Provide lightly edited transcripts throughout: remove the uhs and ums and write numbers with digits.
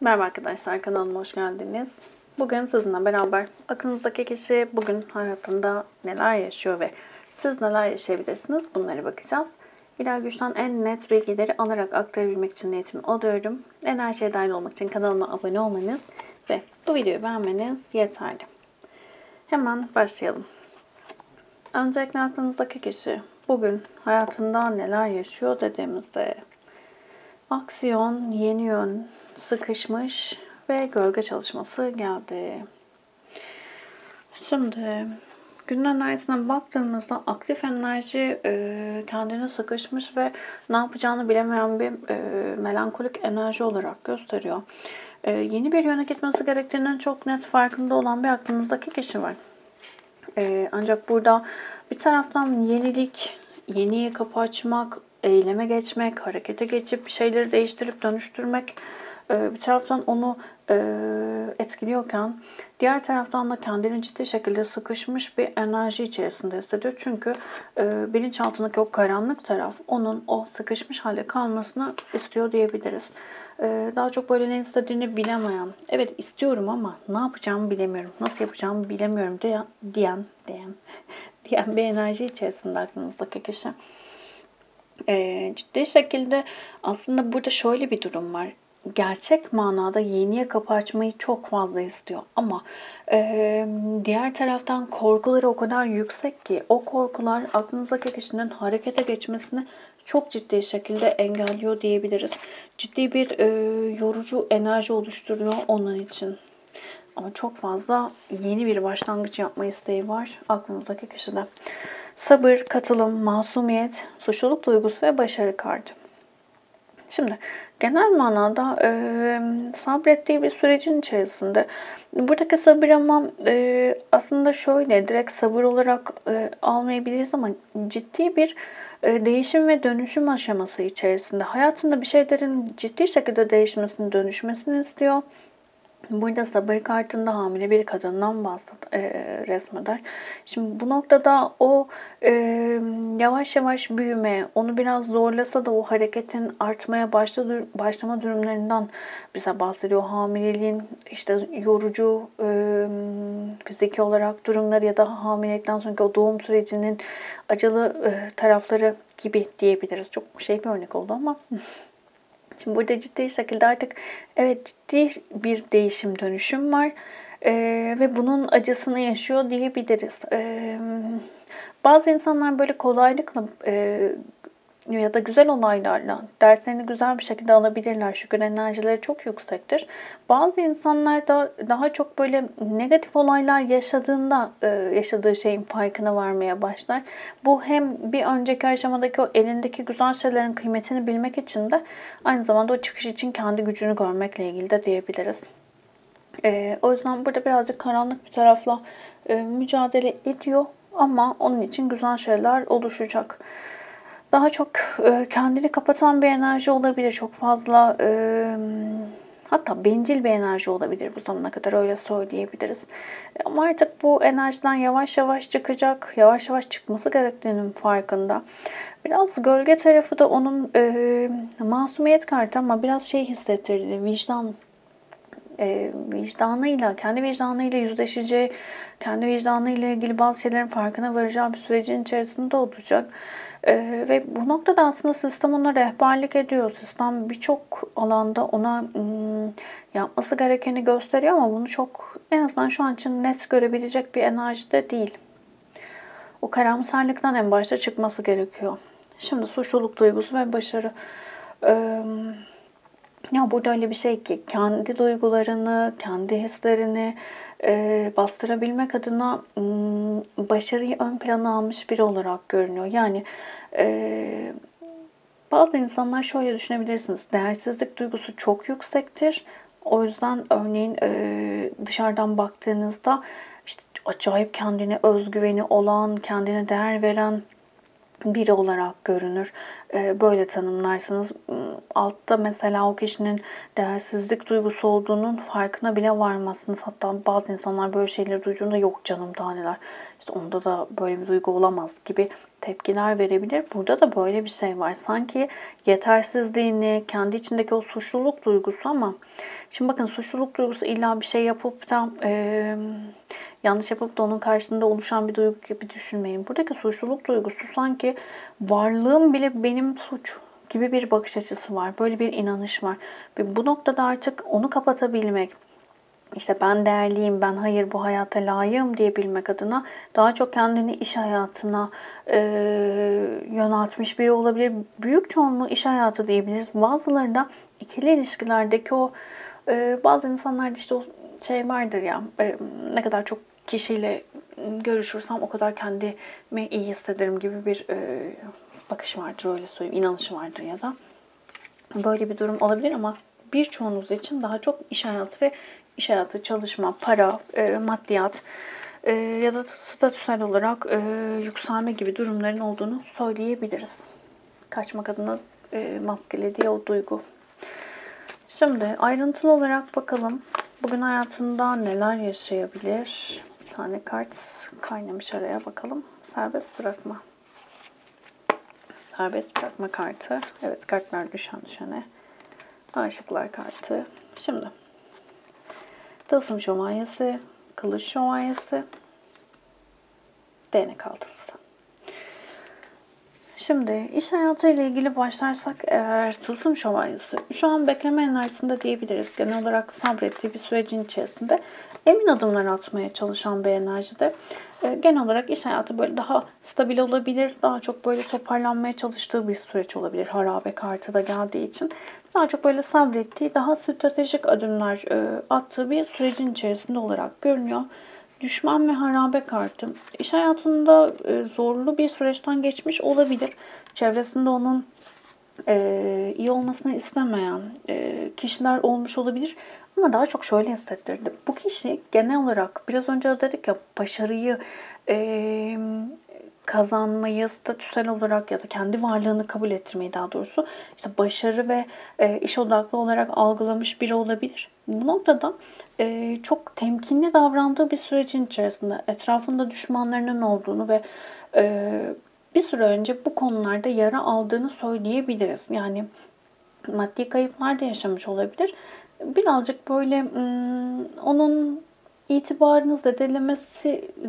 Merhaba arkadaşlar, kanalıma hoş geldiniz. Bugün sizinle beraber aklınızdaki kişi bugün hayatında neler yaşıyor ve siz neler yaşayabilirsiniz bunlara bakacağız. İlahi Güç'ten en net bilgileri alarak aktarabilmek için niyetimi alıyorum. Enerjiye dahil olmak için kanalıma abone olmanız ve bu videoyu beğenmeniz yeterli. Hemen başlayalım. Öncelikle aklınızdaki kişi bugün hayatında neler yaşıyor dediğimizde aksiyon, yeni yön, sıkışmış ve gölge çalışması geldi. Şimdi günün enerjisine baktığımızda aktif enerji kendini sıkışmış ve ne yapacağını bilemeyen bir melankolik enerji olarak gösteriyor. Yeni bir yöne gitmesi gerektiğinin çok net farkında olan bir aklınızdaki kişi var. Ancak burada bir taraftan yenilik, yeniye kapı açmak, eyleme geçmek, harekete geçip bir şeyleri değiştirip dönüştürmek bir taraftan onu etkiliyorken diğer taraftan da kendini ciddi şekilde sıkışmış bir enerji içerisinde hissediyor. Çünkü bilinçaltındaki o karanlık taraf onun o sıkışmış hale kalmasını istiyor diyebiliriz. Daha çok böyle ne istediğini bilemeyen, evet istiyorum ama ne yapacağımı bilemiyorum, nasıl yapacağımı bilemiyorum diyen diyen bir enerji içerisinde aklınızdaki kişi. Ciddi şekilde aslında burada şöyle bir durum var. Gerçek manada yeniye kapı açmayı çok fazla istiyor. Ama diğer taraftan korkuları o kadar yüksek ki o korkular aklınızdaki kişinin harekete geçmesini çok ciddi şekilde engelliyor diyebiliriz. Ciddi bir yorucu enerji oluşturuyor onun için. Ama çok fazla yeni bir başlangıç yapma isteği var aklınızdaki kişide. Sabır, katılım, masumiyet, suçluluk duygusu ve başarı kartı. Şimdi genel manada sabrettiği bir sürecin içerisinde buradaki sabır ama aslında şöyle direkt sabır olarak almayabiliriz ama ciddi bir değişim ve dönüşüm aşaması içerisinde hayatında bir şeylerin ciddi şekilde değişmesini, dönüşmesini istiyor. Burada sabır kartında hamile bir kadından resmeder. Şimdi bu noktada o e, yavaş yavaş büyüme, onu biraz zorlasa da o hareketin artmaya başlama durumlarından bize bahsediyor. Hamileliğin işte yorucu fiziki olarak durumları ya da hamilelikten sonraki o doğum sürecinin acılı tarafları gibi diyebiliriz. Çok bir örnek oldu ama şimdi burada ciddi şekilde artık evet ciddi bir değişim dönüşüm var ve bunun acısını yaşıyor diyebiliriz. Bazı insanlar böyle kolaylıkla ya da güzel olaylarla derslerini güzel bir şekilde alabilirler. Şükür enerjileri çok yüksektir. Bazı insanlar da daha çok böyle negatif olaylar yaşadığında yaşadığı şeyin farkına varmaya başlar. Bu hem bir önceki aşamadaki o elindeki güzel şeylerin kıymetini bilmek için de aynı zamanda o çıkış için kendi gücünü görmekle ilgili de diyebiliriz. O yüzden burada birazcık karanlık bir tarafla mücadele ediyor ama onun için güzel şeyler oluşacak. Daha çok kendini kapatan bir enerji olabilir. Çok fazla hatta bencil bir enerji olabilir bu zamana kadar öyle söyleyebiliriz. Ama artık bu enerjiden yavaş yavaş çıkacak. Yavaş yavaş çıkması gerektiğinin farkında. Biraz gölge tarafı da onun masumiyet kartı ama biraz şey hissettirdi. Vicdanıyla, kendi vicdanıyla yüzleşeceği, kendi vicdanıyla ilgili bazı şeylerin farkına varacağı bir sürecin içerisinde olacak. Ve bu noktada aslında sistem ona rehberlik ediyor. Sistem birçok alanda ona yapması gerekeni gösteriyor ama bunu çok en azından şu an için net görebilecek bir enerjide değil. O karamsarlıktan en başta çıkması gerekiyor. Şimdi suçluluk duygusu ve başarı. Ya burada öyle bir şey ki kendi duygularını, kendi hislerini bastırabilmek adına başarıyı ön plana almış biri olarak görünüyor. Yani bazı insanlar şöyle düşünebilirsiniz. Değersizlik duygusu çok yüksektir. O yüzden örneğin dışarıdan baktığınızda işte acayip kendine özgüveni olan, kendine değer veren biri olarak görünür. Böyle tanımlarsınız. Altta mesela o kişinin değersizlik duygusu olduğunun farkına bile varmazsınız. Hatta bazı insanlar böyle şeyleri duyduğunda yok canım daha neler. İşte onda da böyle bir duygu olamaz gibi tepkiler verebilir. Burada da böyle bir şey var. Sanki yetersizliğini, kendi içindeki o suçluluk duygusu ama şimdi bakın suçluluk duygusu illa bir şey yapıp da yanlış yapıp da onun karşısında oluşan bir duygu gibi düşünmeyin. Buradaki suçluluk duygusu sanki varlığım bile benim suç gibi bir bakış açısı var. Böyle bir inanış var. Ve bu noktada artık onu kapatabilmek, işte ben değerliyim, ben hayır bu hayata layığım diyebilmek adına daha çok kendini iş hayatına yöneltmiş biri olabilir. Büyük çoğunluğu iş hayatı diyebiliriz. Bazıları da ikili ilişkilerdeki o bazı insanlarda işte o şey vardır ya ne kadar çok kişiyle görüşürsem o kadar kendimi iyi hissederim gibi bir bakış vardır öyle söyleyeyim, inanış vardır ya da böyle bir durum olabilir ama birçoğunuz için daha çok iş hayatı ve iş hayatı, çalışma, para, maddiyat ya da statüsel olarak yükselme gibi durumların olduğunu söyleyebiliriz. Kaçmak adına maskelediği o duygu. Şimdi ayrıntılı olarak bakalım. Bugün hayatında neler yaşayabilir? Bir tane kart kaynamış araya bakalım. Serbest bırakma. Serbest bırakma kartı. Evet kartlar düşen düşene. Aşıklar kartı. Şimdi tılsım şövalyesi, kılıç şövalyesi, değnek altılısı. Şimdi iş hayatıyla ilgili başlarsak eğer tılsım şövalyesi şu an bekleme enerjisinde diyebiliriz. Genel olarak sabrettiği bir sürecin içerisinde emin adımlar atmaya çalışan bir enerjide. Genel olarak iş hayatı böyle daha stabil olabilir. Daha çok böyle toparlanmaya çalıştığı bir süreç olabilir. Harabe kartı da geldiği için. Daha çok böyle sabrettiği, daha stratejik adımlar attığı bir sürecin içerisinde olarak görünüyor. Düşman ve harabe kartı. İş hayatında zorlu bir süreçten geçmiş olabilir. Çevresinde onun iyi olmasını istemeyen kişiler olmuş olabilir. Ama daha çok şöyle hissettirdi. Bu kişi genel olarak biraz önce de dedik ya başarıyı kazanmayı statüsel olarak ya da kendi varlığını kabul ettirmeyi daha doğrusu işte başarı ve iş odaklı olarak algılamış biri olabilir. Bu noktada çok temkinli davrandığı bir sürecin içerisinde etrafında düşmanlarının olduğunu ve bir süre önce bu konularda yara aldığını söyleyebiliriz. Yani maddi kayıplar da yaşamış olabilir. Birazcık böyle onun itibarını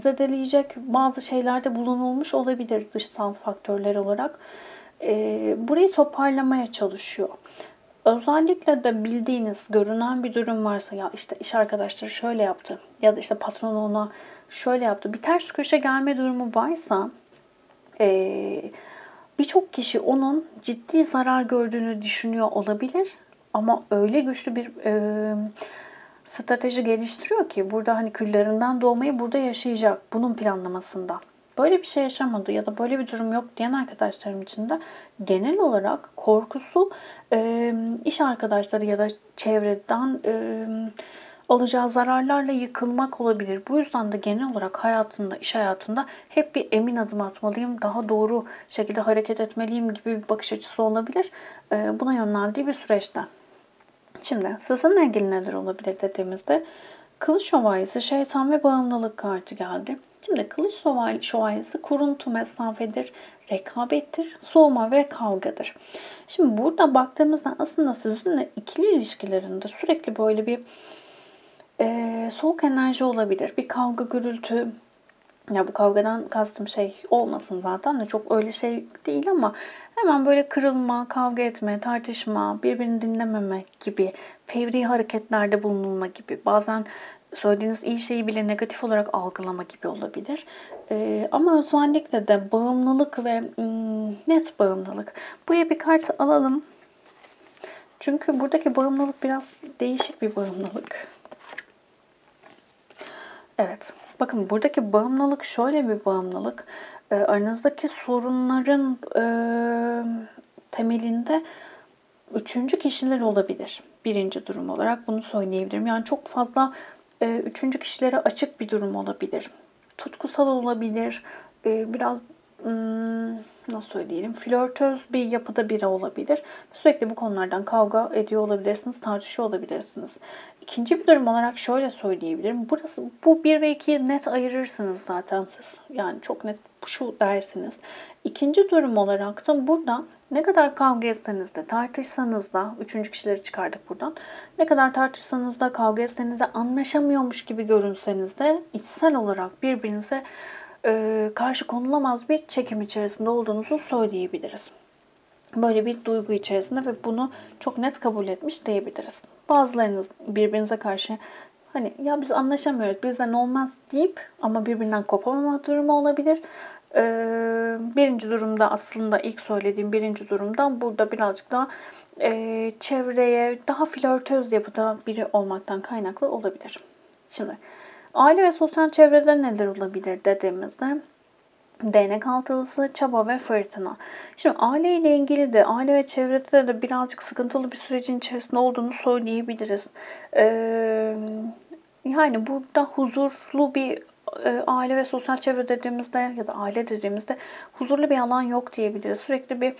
zedeleyecek bazı şeylerde bulunulmuş olabilir dışsal faktörler olarak. Burayı toparlamaya çalışıyor. Özellikle de bildiğiniz, görünen bir durum varsa ya işte iş arkadaşları şöyle yaptı ya da işte patron ona şöyle yaptı. Bir ters köşe gelme durumu varsa birçok kişi onun ciddi zarar gördüğünü düşünüyor olabilir. Ama öyle güçlü bir strateji geliştiriyor ki burada hani küllerinden doğmayı burada yaşayacak bunun planlamasında. Böyle bir şey yaşamadı ya da böyle bir durum yok diyen arkadaşlarım için de genel olarak korkusu iş arkadaşları ya da çevreden alacağı zararlarla yıkılmak olabilir. Bu yüzden de genel olarak hayatında, iş hayatında hep bir emin adım atmalıyım, daha doğru şekilde hareket etmeliyim gibi bir bakış açısı olabilir. Buna yönlendiği bir süreçte. Şimdi sizinle ilgili neler olabilir dediğimizde Kılıç Şövalyesi, şeytan ve bağımlılık kartı geldi. Şimdi Kılıç Şövalyesi kuruntu, mesafedir, rekabettir, soğuma ve kavgadır. Şimdi burada baktığımızda aslında sizinle ikili ilişkilerinde sürekli böyle bir soğuk enerji olabilir. Bir kavga gürültü. Ya bu kavgadan kastım şey olmasın zaten de çok öyle şey değil ama hemen böyle kırılma, kavga etme, tartışma, birbirini dinlememek gibi, fevri hareketlerde bulunulma gibi, bazen söylediğiniz iyi şeyi bile negatif olarak algılama gibi olabilir. Ama özellikle de bağımlılık ve net bağımlılık. Buraya bir kart alalım. Çünkü buradaki bağımlılık biraz değişik bir bağımlılık. Evet. Bakın buradaki bağımlılık şöyle bir bağımlılık. Aranızdaki sorunların temelinde üçüncü kişiler olabilir. Birinci durum olarak bunu söyleyebilirim. Yani çok fazla üçüncü kişilere açık bir durum olabilir. Tutkusal olabilir. Biraz nasıl söyleyelim, flörtöz bir yapıda biri olabilir. Sürekli bu konulardan kavga ediyor olabilirsiniz, tartışıyor olabilirsiniz. İkinci bir durum olarak şöyle söyleyebilirim. Bu 1 ve 2'yi net ayırırsınız zaten siz. Yani çok net şu dersiniz. İkinci durum olarak da burada ne kadar kavga etseniz de, tartışsanız da, üçüncü kişileri çıkardık buradan. Ne kadar tartışsanız da, kavga etseniz de, anlaşamıyormuş gibi görünseniz de içsel olarak birbirinize karşı konulamaz bir çekim içerisinde olduğunuzu söyleyebiliriz. Böyle bir duygu içerisinde ve bunu çok net kabul etmiş diyebiliriz. Bazılarınız birbirinize karşı hani ya biz anlaşamıyoruz, bizden olmaz deyip ama birbirinden kopamama durumu olabilir. Birinci durumda aslında ilk söylediğim birinci durumda burada birazcık daha çevreye daha flörtöz yapıda biri olmaktan kaynaklı olabilir. Şimdi aile ve sosyal çevrede neler olabilir dediğimizde değnek altılısı, çaba ve fırtına. Şimdi aile ile ilgili de aile ve çevrede de birazcık sıkıntılı bir sürecin içerisinde olduğunu söyleyebiliriz. Yani burada huzurlu bir aile ve sosyal çevre dediğimizde ya da aile dediğimizde huzurlu bir alan yok diyebiliriz. Sürekli bir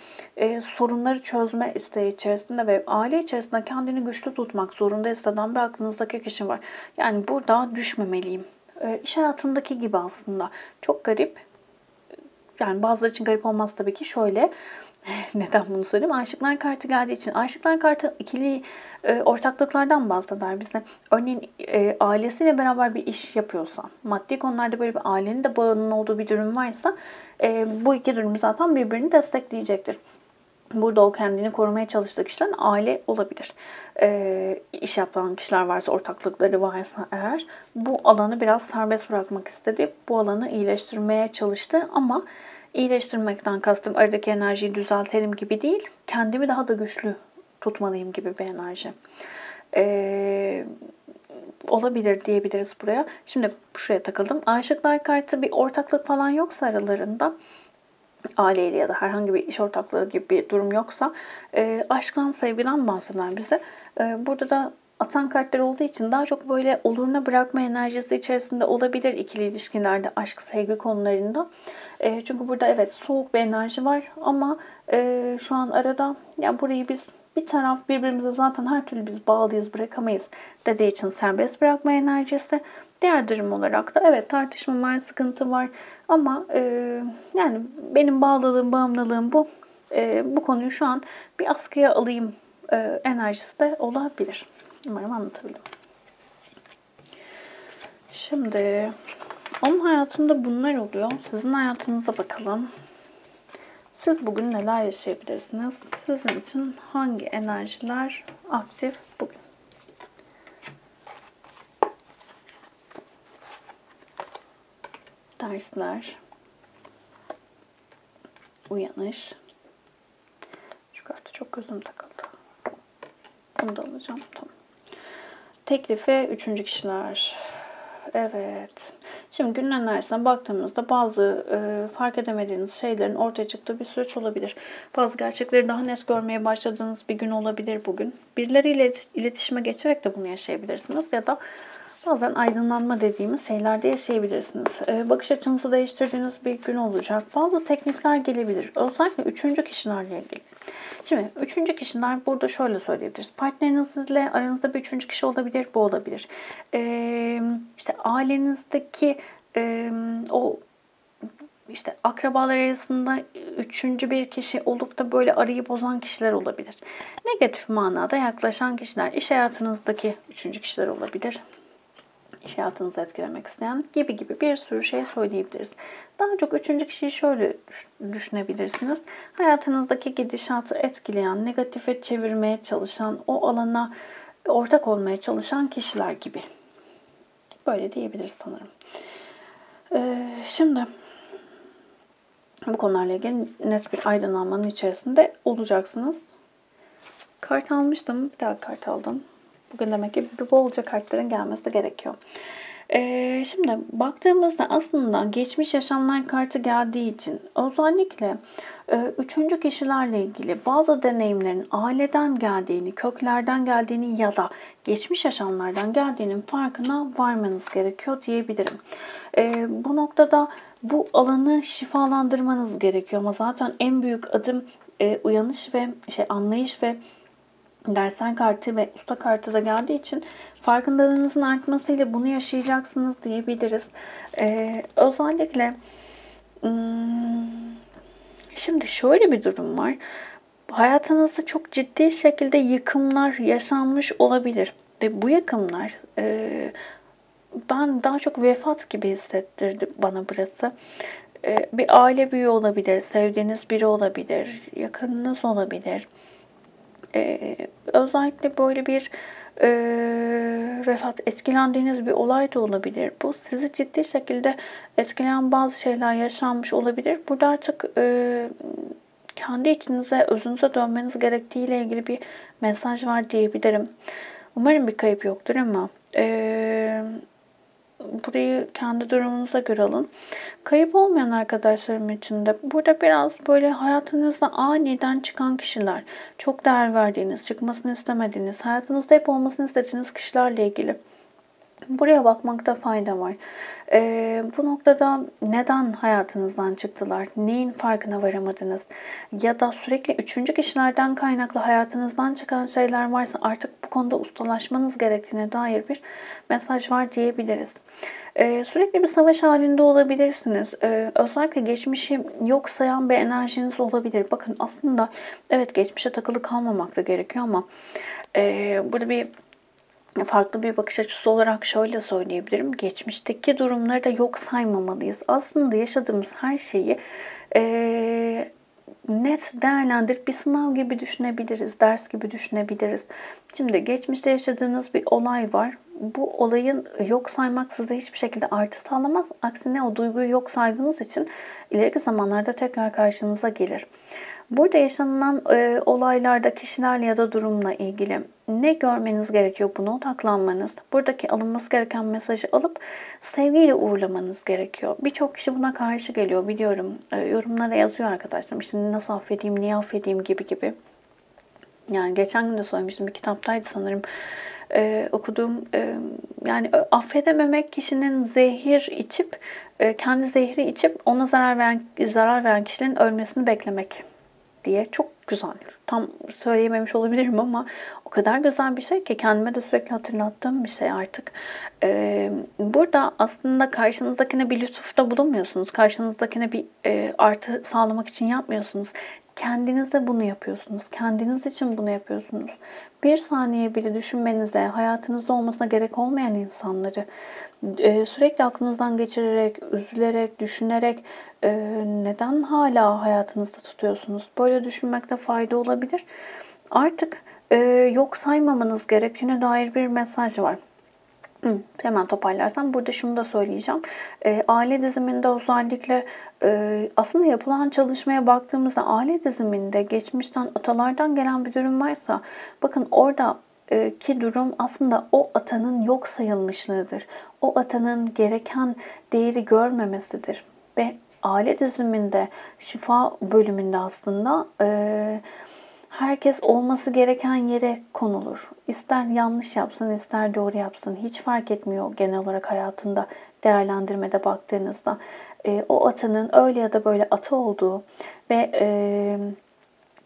sorunları çözme isteği içerisinde ve aile içerisinde kendini güçlü tutmak zorunda hisseden bir aklınızdaki kişi var. Yani burada düşmemeliyim. İş hayatındaki gibi aslında. Çok garip. Yani bazıları için garip olmaz tabii ki. Şöyle, neden bunu söyleyeyim? Aşıklar kartı geldiği için. Aşıklar kartı ikili ortaklıklardan bahseder bize. Örneğin ailesiyle beraber bir iş yapıyorsa, maddi konularda böyle bir ailenin de bağının olduğu bir durum varsa bu iki durum zaten birbirini destekleyecektir. Burada o kendini korumaya çalıştığı kişiler aile olabilir. İş yapan kişiler varsa, ortaklıkları varsa eğer bu alanı biraz serbest bırakmak istedi. Bu alanı iyileştirmeye çalıştı ama iyileştirmekten kastım aradaki enerjiyi düzeltelim gibi değil, kendimi daha da güçlü tutmalıyım gibi bir enerji. Olabilir diyebiliriz buraya. Şimdi şuraya takıldım. Aşıklar kartı bir ortaklık falan yoksa aralarında, aileyle ya da herhangi bir iş ortaklığı gibi bir durum yoksa aşktan, sevgiden bahseder bize. Burada da atan kartlar olduğu için daha çok böyle oluruna bırakma enerjisi içerisinde olabilir ikili ilişkilerde, aşk, sevgi konularında. Çünkü burada evet soğuk bir enerji var ama şu an arada ya burayı biz bir taraf birbirimize zaten her türlü biz bağlıyız, bırakamayız dediği için serbest bırakma enerjisi. Diğer durum olarak da evet tartışma var, sıkıntı var ama yani benim bağlılığım, bağımlılığım bu. Bu konuyu şu an bir askıya alayım enerjisi de olabilir. Umarım anlatabildim. Şimdi onun hayatında bunlar oluyor. Sizin hayatınıza bakalım. Siz bugün neler yaşayabilirsiniz? Sizin için hangi enerjiler aktif bugün? Dersler, uyanış. Şu kartı çok gözüm takıldı. Bunu da alacağım. Tamam. Teklifi üçüncü kişiler. Evet. Şimdi günün enerjisine baktığımızda bazı fark edemediğiniz şeylerin ortaya çıktığı bir süreç olabilir. Bazı gerçekleri daha net görmeye başladığınız bir gün olabilir bugün. Birileriyle iletişime geçerek de bunu yaşayabilirsiniz ya da bazen aydınlanma dediğimiz şeylerde yaşayabilirsiniz. Bakış açınızı değiştirdiğiniz bir gün olacak. Bazı teklifler gelebilir. Özellikle üçüncü kişilerle ilgili. Şimdi üçüncü kişiler burada şöyle söyleyebiliriz. Partnerinizle aranızda bir üçüncü kişi olabilir, bu olabilir. İşte ailenizdeki o işte akrabalar arasında üçüncü bir kişi olup da böyle arayı bozan kişiler olabilir. Negatif manada yaklaşan kişiler, iş hayatınızdaki üçüncü kişiler olabilir. İş hayatınızı etkilemek isteyen gibi bir sürü şey söyleyebiliriz. Daha çok üçüncü kişiyi şöyle düşünebilirsiniz. Hayatınızdaki gidişatı etkileyen, negatife çevirmeye çalışan, o alana ortak olmaya çalışan kişiler gibi. Böyle diyebiliriz sanırım. Şimdi bu konularla ilgili net bir aydınlanmanın içerisinde olacaksınız. Kart almıştım. Bir daha kart aldım. Bugün demek ki bolca kartların gelmesi gerekiyor. Şimdi baktığımızda aslında geçmiş yaşamlar kartı geldiği için özellikle üçüncü kişilerle ilgili bazı deneyimlerin aileden geldiğini, köklerden geldiğini ya da geçmiş yaşamlardan geldiğinin farkına varmanız gerekiyor diyebilirim. Bu noktada bu alanı şifalandırmanız gerekiyor ama zaten en büyük adım uyanış ve anlayış ve dersler kartı ve usta kartı da geldiği için farkındalığınızın artmasıyla bunu yaşayacaksınız diyebiliriz. Özellikle hmm, şimdi şöyle bir durum var. Hayatınızda çok ciddi şekilde yıkımlar yaşanmış olabilir ve bu yıkımlar ben daha çok vefat gibi hissettirdi bana burası. Bir aile büyüğü olabilir, sevdiğiniz biri olabilir, yakınınız olabilir. Özellikle böyle bir vefat, etkilendiğiniz bir olay da olabilir. Bu sizi ciddi şekilde etkileyen bazı şeyler yaşanmış olabilir. Burada artık kendi içinize, özünüze dönmeniz gerektiğiyle ilgili bir mesaj var diyebilirim. Umarım bir kayıp yoktur ama burayı kendi durumunuza göre alın. Kayıp olmayan arkadaşlarım için de burada biraz böyle hayatınızda aniden çıkan kişiler, çok değer verdiğiniz, çıkmasını istemediğiniz, hayatınızda hep olmasını istediğiniz kişilerle ilgili. Buraya bakmakta fayda var. Bu noktada neden hayatınızdan çıktılar? Neyin farkına varamadınız? Ya da sürekli üçüncü kişilerden kaynaklı hayatınızdan çıkan şeyler varsa artık bu konuda ustalaşmanız gerektiğine dair bir mesaj var diyebiliriz. Sürekli bir savaş halinde olabilirsiniz. Özellikle geçmişi yok sayan bir enerjiniz olabilir. Bakın aslında evet geçmişe takılı kalmamak da gerekiyor ama burada bir farklı bir bakış açısı olarak şöyle söyleyebilirim. Geçmişteki durumları da yok saymamalıyız. Aslında yaşadığımız her şeyi net değerlendirip bir sınav gibi düşünebiliriz, ders gibi düşünebiliriz. Şimdi geçmişte yaşadığınız bir olay var. Bu olayın yok saymak size hiçbir şekilde artı sağlamaz. Aksine o duyguyu yok saydığınız için ileriki zamanlarda tekrar karşınıza gelir. Burada yaşanılan olaylarda kişilerle ya da durumla ilgili ne görmeniz gerekiyor? Buna odaklanmanız, buradaki alınması gereken mesajı alıp sevgiyle uğurlamanız gerekiyor. Birçok kişi buna karşı geliyor biliyorum. Yorumlara yazıyor arkadaşlarım. İşte nasıl affedeyim, niye affedeyim gibi gibi. Yani geçen gün de söylemiştim, bir kitaptaydı sanırım. Okuduğum yani affedememek kişinin zehir içip kendi zehri içip ona zarar veren kişilerin ölmesini beklemek diye. Çok güzel. Tam söyleyememiş olabilirim ama o kadar güzel bir şey ki kendime de sürekli hatırlattığım bir şey artık. Burada aslında karşınızdakine bir lütufta bulunmuyorsunuz. Karşınızdakine bir artı sağlamak için yapmıyorsunuz. Kendinize bunu yapıyorsunuz. Kendiniz için bunu yapıyorsunuz. Bir saniye bile düşünmenize, hayatınızda olmasına gerek olmayan insanları sürekli aklınızdan geçirerek, üzülerek, düşünerek neden hala hayatınızda tutuyorsunuz? Böyle düşünmekte fayda olabilir. Artık yok saymamanız gerektiğine dair bir mesaj var. Hemen toparlarsam burada şunu da söyleyeceğim. Aile diziminde özellikle aslında yapılan çalışmaya baktığımızda aile diziminde geçmişten atalardan gelen bir durum varsa bakın orada ki durum aslında o atanın yok sayılmışlığıdır. O atanın gereken değeri görmemesidir. Ve aile diziminde şifa bölümünde aslında herkes olması gereken yere konulur. İster yanlış yapsın, ister doğru yapsın. Hiç fark etmiyor genel olarak hayatında değerlendirmede baktığınızda. O atanın öyle ya da böyle ata olduğu ve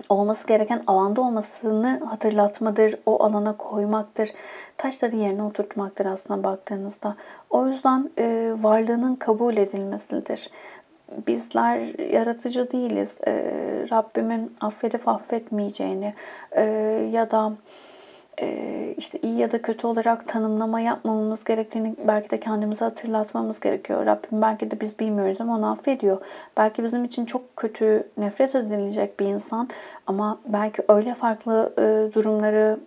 olması gereken alanda olmasını hatırlatmadır, o alana koymaktır, taşları yerine oturtmaktır aslında baktığınızda. O yüzden varlığının kabul edilmesidir. Bizler yaratıcı değiliz. Rabbimin affedip affetmeyeceğini ya da işte iyi ya da kötü olarak tanımlama yapmamamız gerektiğini belki de kendimize hatırlatmamız gerekiyor. Rabbim belki de biz bilmiyoruz ama onu affediyor. Belki bizim için çok kötü, nefret edilecek bir insan ama belki öyle farklı durumları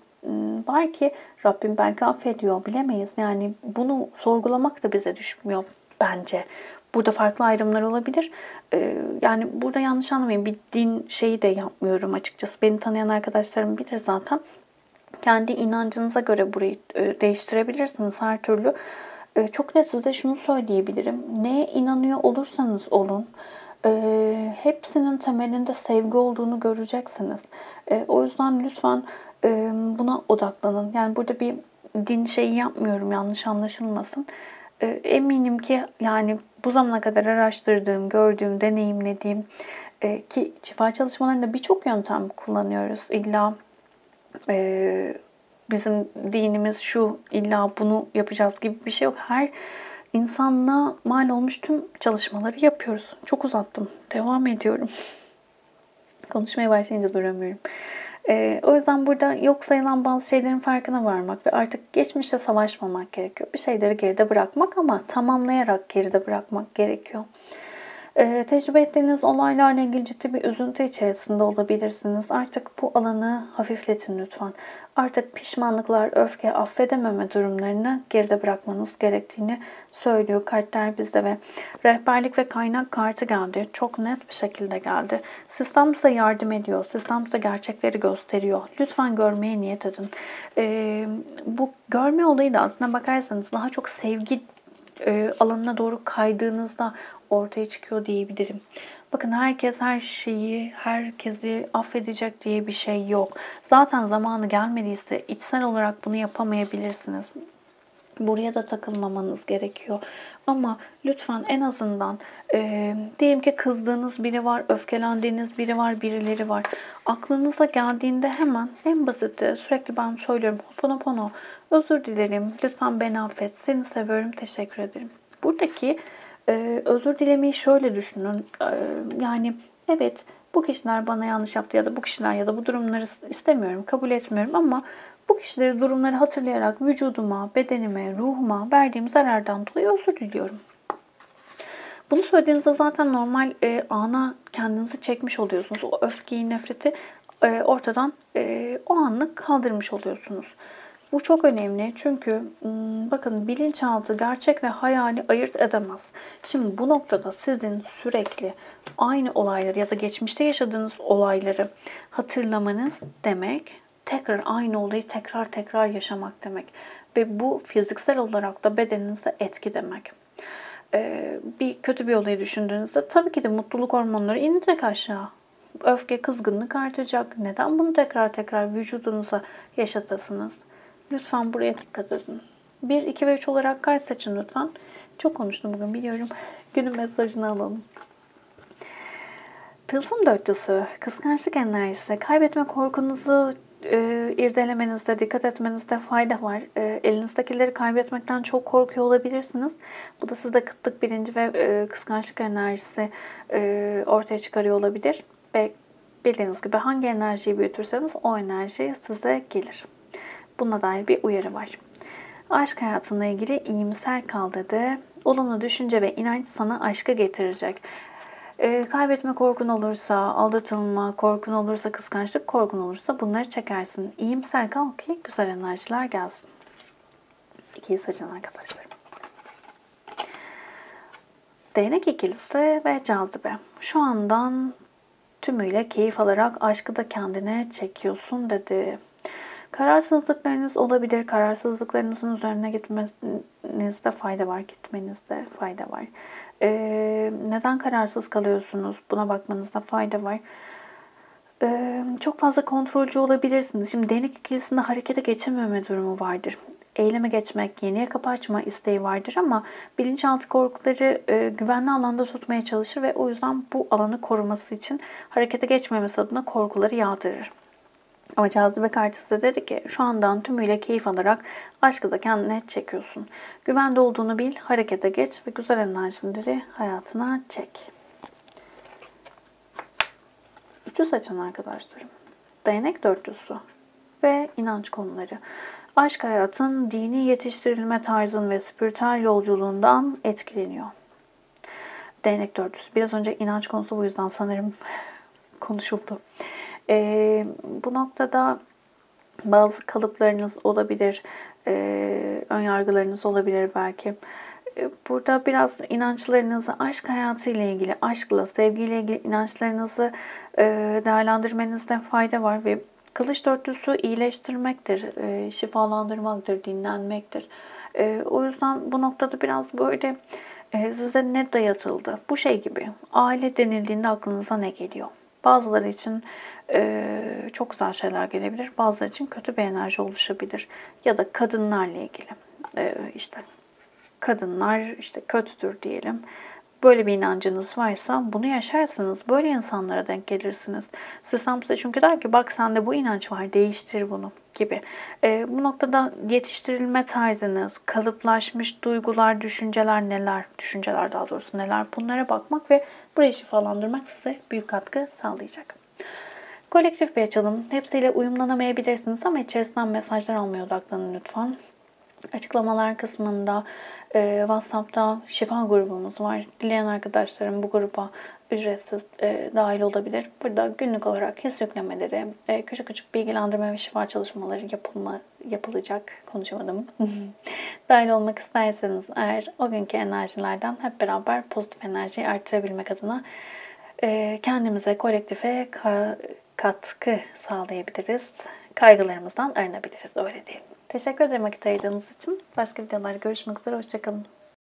var ki Rabbim belki affediyor. Bilemeyiz. Yani bunu sorgulamak da bize düşmüyor bence. Burada farklı ayrımlar olabilir. Yani burada yanlış anlamayın. Bir din şeyi de yapmıyorum açıkçası. Beni tanıyan arkadaşlarım bilir zaten. Kendi inancınıza göre burayı değiştirebilirsiniz her türlü. Çok net size şunu söyleyebilirim. Neye inanıyor olursanız olun, hepsinin temelinde sevgi olduğunu göreceksiniz. O yüzden lütfen, buna odaklanın. Yani burada bir din şeyi yapmıyorum, yanlış anlaşılmasın. Eminim ki yani bu zamana kadar araştırdığım, gördüğüm, deneyimlediğim, ki şifa çalışmalarında birçok yöntem kullanıyoruz. İlla bizim dinimiz şu, illa bunu yapacağız gibi bir şey yok. Her insanlığa mal olmuş tüm çalışmaları yapıyoruz. Çok uzattım. Devam ediyorum. Konuşmaya başlayınca duramıyorum. O yüzden burada yok sayılan bazı şeylerin farkına varmak ve artık geçmişle savaşmamak gerekiyor. Bir şeyleri geride bırakmak ama tamamlayarak geride bırakmak gerekiyor. Tecrübe ettiğiniz olaylarla ilgili ciddi bir üzüntü içerisinde olabilirsiniz. Artık bu alanı hafifletin lütfen. Artık pişmanlıklar, öfke, affedememe durumlarını geride bırakmanız gerektiğini söylüyor kartlar bizde ve rehberlik ve kaynak kartı geldi. Çok net bir şekilde geldi. Sistem size yardım ediyor. Sistem size gerçekleri gösteriyor. Lütfen görmeye niyet edin. Bu görme olayı da aslında bakarsanız daha çok sevgi alanına doğru kaydığınızda ortaya çıkıyor diyebilirim. Bakın herkes her şeyi, herkesi affedecek diye bir şey yok. Zaten zamanı gelmediyse içsel olarak bunu yapamayabilirsiniz. Buraya da takılmamanız gerekiyor. Ama lütfen en azından diyelim ki kızdığınız biri var, öfkelendiğiniz biri var, birileri var. Aklınıza geldiğinde hemen en basiti sürekli ben söylüyorum. Hoponopono, özür dilerim, lütfen beni affet, seni seviyorum, teşekkür ederim. Buradaki özür dilemeyi şöyle düşünün. Yani evet, bu kişiler bana yanlış yaptı ya da bu kişiler ya da bu durumları istemiyorum, kabul etmiyorum ama bu kişileri, durumları hatırlayarak vücuduma, bedenime, ruhuma verdiğim zarardan dolayı özür diliyorum. Bunu söylediğinizde zaten normal ana kendinizi çekmiş oluyorsunuz. O öfkeyi, nefreti ortadan o anlık kaldırmış oluyorsunuz. Bu çok önemli çünkü bakın bilinçaltı gerçekle hayali ayırt edemez. Şimdi bu noktada sizin sürekli aynı olayları ya da geçmişte yaşadığınız olayları hatırlamanız demek tekrar aynı olayı tekrar tekrar yaşamak demek. Ve bu fiziksel olarak da bedeninize etki demek. Bir kötü bir olayı düşündüğünüzde tabii ki de mutluluk hormonları inecek aşağı. Öfke, kızgınlık artacak. Neden bunu tekrar tekrar vücudunuza yaşatasınız? Lütfen buraya dikkat edin. 1, 2 ve 3 olarak kart seçin lütfen. Çok konuştum bugün biliyorum. Günün mesajını alalım. Tılsım dörtlüsü, kıskançlık enerjisi, kaybetme korkunuzu irdelemenizde, dikkat etmenizde fayda var. Elinizdekileri kaybetmekten çok korkuyor olabilirsiniz. Bu da sizde kıtlık bilinci ve kıskançlık enerjisi ortaya çıkarıyor olabilir. Ve bildiğiniz gibi hangi enerjiyi büyütürseniz o enerji size gelir. Buna dair bir uyarı var. Aşk hayatına ilgili iyimser kal dedi. Olumlu düşünce ve inanç sana aşkı getirecek. Kaybetme korkun olursa, aldatılma korkun olursa, kıskançlık korkun olursa bunları çekersin. İyimser kal ki güzel enerjiler gelsin. İkiyi seçin arkadaşlar. Değnek ikilisi ve cazibe. Şu andan tümüyle keyif alarak aşkı da kendine çekiyorsun dedi. Kararsızlıklarınız olabilir. Kararsızlıklarınızın üzerine gitmenizde fayda var. Gitmenizde fayda var. Neden kararsız kalıyorsunuz? Buna bakmanızda fayda var. Çok fazla kontrolcü olabilirsiniz. Şimdi değnek ikilisinde harekete geçememe durumu vardır. Eyleme geçmek, yeniye kapı açma isteği vardır ama bilinçaltı korkuları güvenli alanda tutmaya çalışır ve o yüzden bu alanı koruması için harekete geçmemesi adına korkuları yağdırır. Ama cazibe kartı size dedi ki şu andan tümüyle keyif alarak aşkı da kendine çekiyorsun. Güvende olduğunu bil, harekete geç ve güzel enerjileri hayatına çek. Üçü seçen arkadaşlarım. Değnek dörtlüsü ve inanç konuları. Aşk hayatın dini yetiştirilme tarzın ve spiritüel yolculuğundan etkileniyor. Değnek dörtlüsü. Biraz önce inanç konusu bu yüzden sanırım konuşuldu. Bu noktada bazı kalıplarınız olabilir, ön yargılarınız olabilir belki. Burada biraz inançlarınızı, aşk hayatı ile ilgili, aşkla, sevgiyle ilgili inançlarınızı değerlendirmenizde fayda var ve kılıç dörtlüsü iyileştirmektir, şifalandırmaktır, dinlenmektir. O yüzden bu noktada biraz böyle size ne dayatıldı? Bu şey gibi, aile denildiğinde aklınıza ne geliyor? Bazıları için çok güzel şeyler gelebilir, bazıları için kötü bir enerji oluşabilir. Ya da kadınlarla ilgili. İşte kadınlar işte kötüdür diyelim. Böyle bir inancınız varsa bunu yaşarsınız. Böyle insanlara denk gelirsiniz. Sistem size çünkü der ki bak sende bu inanç var, değiştir bunu gibi. Bu noktada yetiştirilme tarzınız, kalıplaşmış duygular, düşünceler neler, düşünceler daha doğrusu neler, bunlara bakmak ve burayı şifalandırmak size büyük katkı sağlayacak. Kolektif bir açalım. Hepsiyle uyumlanamayabilirsiniz ama içerisinden mesajlar almaya odaklanın lütfen. Açıklamalar kısmında WhatsApp'ta şifa grubumuz var. Dileyen arkadaşlarım bu gruba ücretsiz dahil olabilir. Burada günlük olarak his yüklemeleri, küçük küçük bilgilendirme ve şifa çalışmaları yapılacak. Konuşamadım. Dahil olmak isterseniz eğer o günkü enerjilerden hep beraber pozitif enerjiyi artırabilmek adına kendimize, kolektife katkı sağlayabiliriz. Kaygılarımızdan arınabiliriz. Öyle diyelim. Teşekkür ederim vakit ayırdığınız için. Başka videolarda görüşmek üzere. Hoşçakalın.